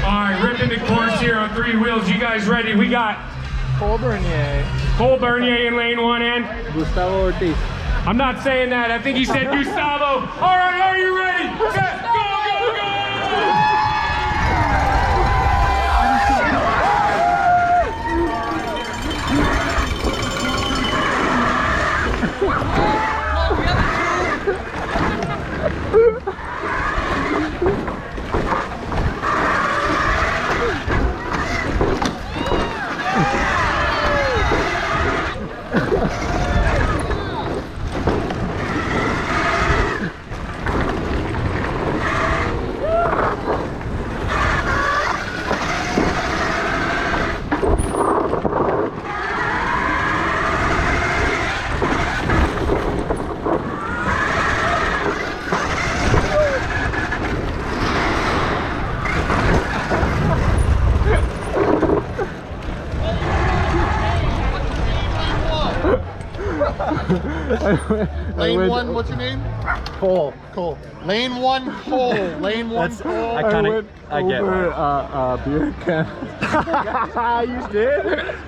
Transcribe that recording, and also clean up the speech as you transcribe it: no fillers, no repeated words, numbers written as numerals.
right, ripping the course here on 3 wheels. You guys ready? We got Cole Bernier in lane 1 and Gustavo Ortiz. I'm not saying that. I think he said Gustavo. All right, are you ready? Set, go, go, go! Lane 1, what's your name? Cole. Cole. Lane 1, Cole. Lane 1, Cole. I get it. Beer can. You did?